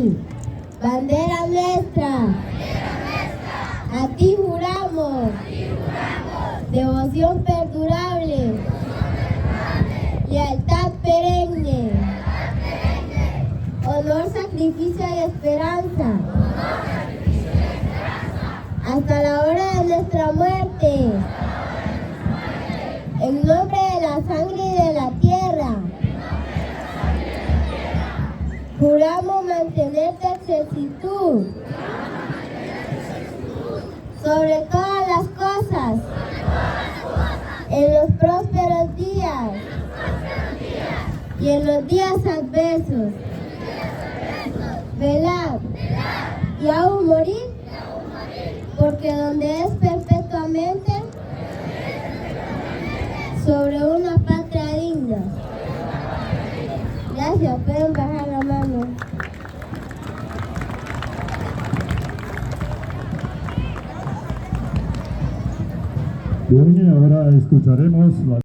ti, bandera nuestra, a ti juramos, devoción perdurable, lealtad perenne, honor, sacrificio y esperanza, hasta la hora de nuestra muerte, en nombre de la sangre y de la tierra. Juramos mantenerte exactitud sobre todas las cosas, en los prósperos días y en los días adversos. Velar y aún morir, porque donde es perpetuamente sobre una patria digna. Gracias, pueden bajar la mano. Bien, ahora escucharemos la